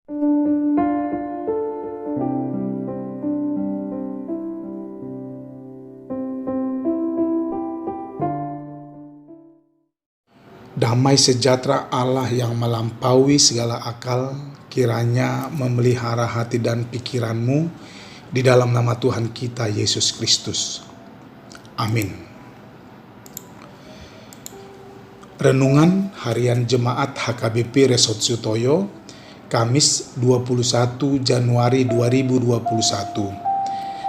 Damai sejahtera Allah yang melampaui segala akal, kiranya memelihara hati dan pikiranmu di dalam nama Tuhan kita Yesus Kristus. Amin. Renungan Harian Jemaat HKBP Resort Sutoyo, Kamis 21 Januari 2021.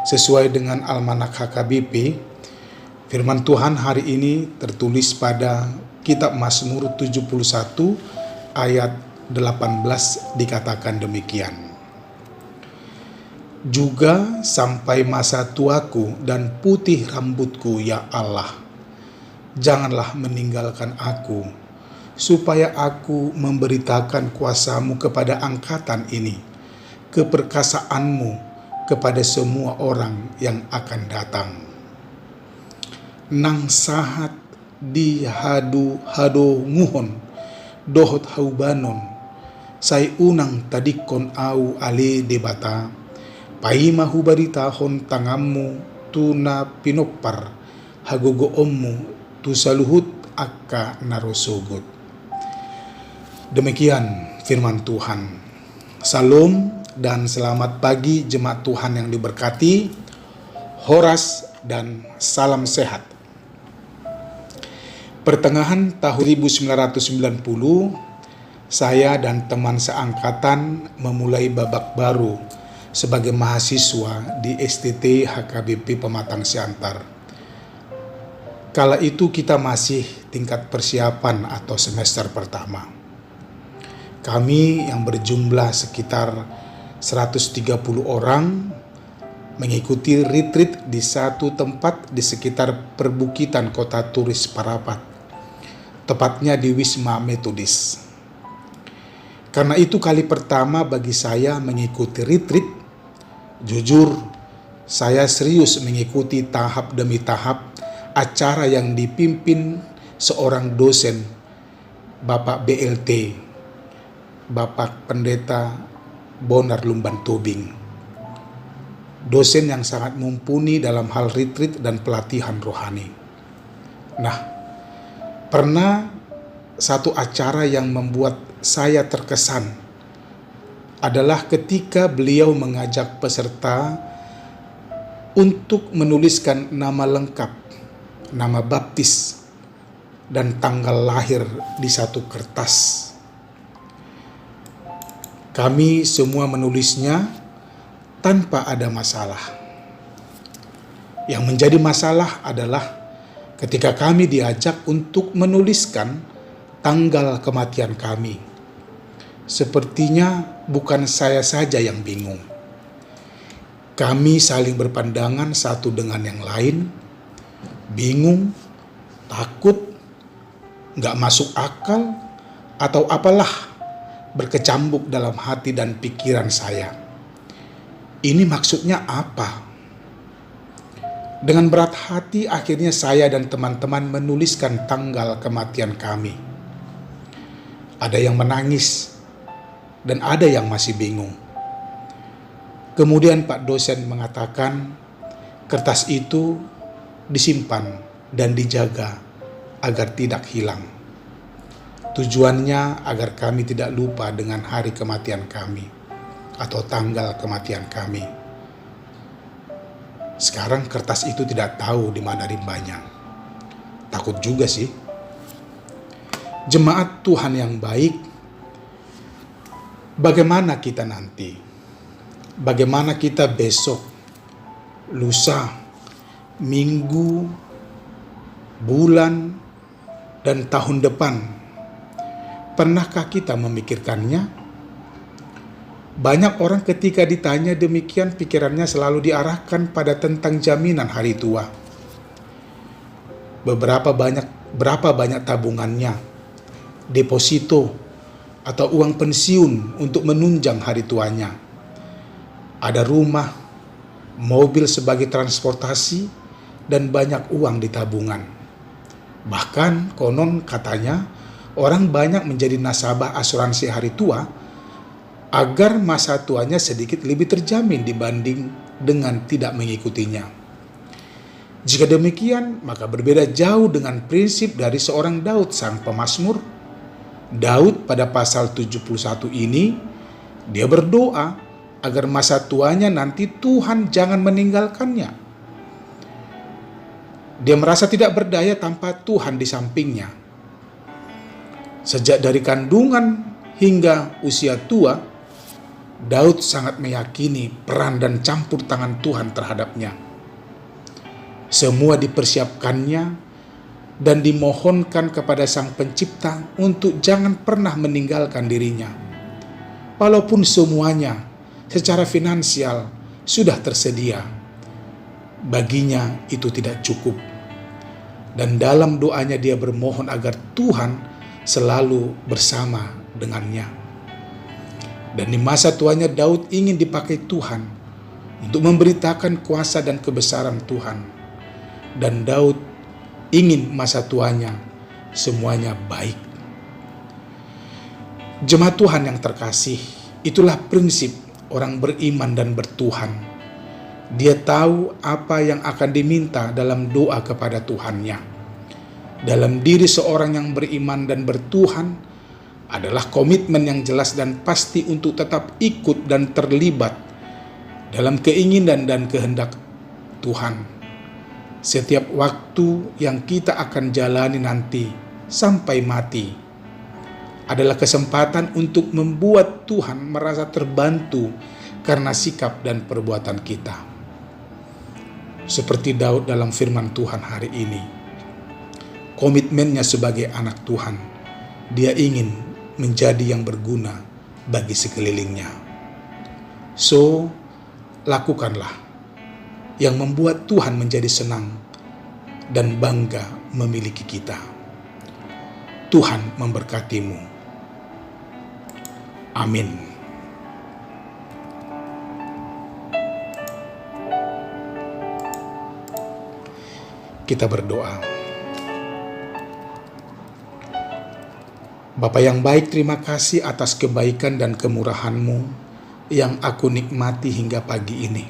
Sesuai dengan Almanak HKBP, firman Tuhan hari ini tertulis pada Kitab Mazmur 71 ayat 18, dikatakan demikian. Juga sampai masa tuaku dan putih rambutku, ya Allah, janganlah meninggalkan aku, supaya aku memberitakan kuasa-Mu kepada angkatan ini, keperkasaanmu kepada semua orang yang akan datang. Nang sahat di hadu nguhon dohot haubanon sai unang tadikon au ale debata paima hubarita hon tangammu tuna pinopar hagogo ommu tu saluhut akka narosogot. Demikian firman Tuhan. Salam dan selamat pagi jemaat Tuhan yang diberkati, horas dan salam sehat. Pertengahan tahun 1990, saya dan teman seangkatan memulai babak baru sebagai mahasiswa di STT HKBP Pematang Siantar. Kala itu kita masih tingkat persiapan atau semester pertama. Kami yang berjumlah sekitar 130 orang mengikuti retreat di satu tempat di sekitar perbukitan kota turis Parapat, tepatnya di Wisma Metodis. Karena itu kali pertama bagi saya mengikuti retreat. Jujur, saya serius mengikuti tahap demi tahap acara yang dipimpin seorang dosen, Bapak BLT, Bapak Pendeta Bonar Lumban Tobing. Dosen yang sangat mumpuni dalam hal retreat dan pelatihan rohani. Nah, pernah satu acara yang membuat saya terkesan adalah ketika beliau mengajak peserta untuk menuliskan nama lengkap, nama baptis, dan tanggal lahir di satu kertas. Kami semua menulisnya tanpa ada masalah. Yang menjadi masalah adalah ketika kami diajak untuk menuliskan tanggal kematian kami. Sepertinya bukan saya saja yang bingung. Kami saling berpandangan satu dengan yang lain, bingung, takut, gak masuk akal, atau apalah berkecambuk dalam hati dan pikiran saya. Ini maksudnya apa? Dengan berat hati akhirnya saya dan teman-teman menuliskan tanggal kematian kami. Ada yang menangis dan ada yang masih bingung. Kemudian Pak dosen mengatakan kertas itu disimpan dan dijaga agar tidak hilang. Tujuannya agar kami tidak lupa dengan hari kematian kami atau tanggal kematian kami. Sekarang kertas itu tidak tahu di mana rimbanya. Takut juga sih. Jemaat Tuhan yang baik, bagaimana kita nanti? Bagaimana kita besok, lusa, minggu, bulan, dan tahun depan? Pernahkah kita memikirkannya? Banyak orang ketika ditanya demikian pikirannya selalu diarahkan pada tentang jaminan hari tua. Berapa banyak tabungannya, deposito, atau uang pensiun untuk menunjang hari tuanya. Ada rumah, mobil sebagai transportasi, dan banyak uang di tabungan. Bahkan konon katanya orang banyak menjadi nasabah asuransi hari tua agar masa tuanya sedikit lebih terjamin dibanding dengan tidak mengikutinya. Jika demikian, maka berbeda jauh dengan prinsip dari seorang Daud sang pemazmur. Daud pada pasal 71 ini, dia berdoa agar masa tuanya nanti Tuhan jangan meninggalkannya. Dia merasa tidak berdaya tanpa Tuhan di sampingnya. Sejak dari kandungan hingga usia tua, Daud sangat meyakini peran dan campur tangan Tuhan terhadapnya. Semua dipersiapkannya dan dimohonkan kepada Sang Pencipta untuk jangan pernah meninggalkan dirinya. Walaupun semuanya secara finansial sudah tersedia, baginya itu tidak cukup. Dan dalam doanya dia bermohon agar Tuhan selalu bersama dengannya. Dan di masa tuanya Daud ingin dipakai Tuhan untuk memberitakan kuasa dan kebesaran Tuhan. Dan Daud ingin masa tuanya semuanya baik. Jemaat Tuhan yang terkasih, itulah prinsip orang beriman dan bertuhan. Dia tahu apa yang akan diminta dalam doa kepada Tuhannya. Dalam diri seorang yang beriman dan bertuhan adalah komitmen yang jelas dan pasti untuk tetap ikut dan terlibat dalam keinginan dan kehendak Tuhan. Setiap waktu yang kita akan jalani nanti sampai mati adalah kesempatan untuk membuat Tuhan merasa terbantu karena sikap dan perbuatan kita. Seperti Daud dalam firman Tuhan hari ini, komitmennya sebagai anak Tuhan, dia ingin menjadi yang berguna bagi sekelilingnya. So, lakukanlah yang membuat Tuhan menjadi senang dan bangga memiliki kita. Tuhan memberkatimu. Amin. Kita berdoa. Bapa yang baik, terima kasih atas kebaikan dan kemurahan-Mu yang aku nikmati hingga pagi ini.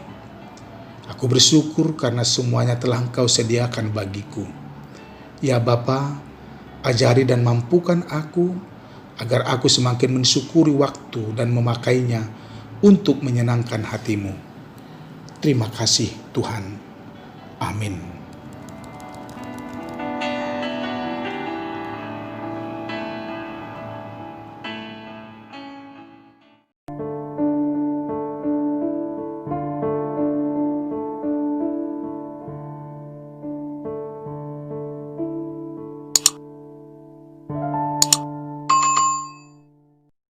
Aku bersyukur karena semuanya telah Engkau sediakan bagiku. Ya Bapa, ajari dan mampukan aku agar aku semakin mensyukuri waktu dan memakainya untuk menyenangkan hati-Mu. Terima kasih Tuhan. Amin.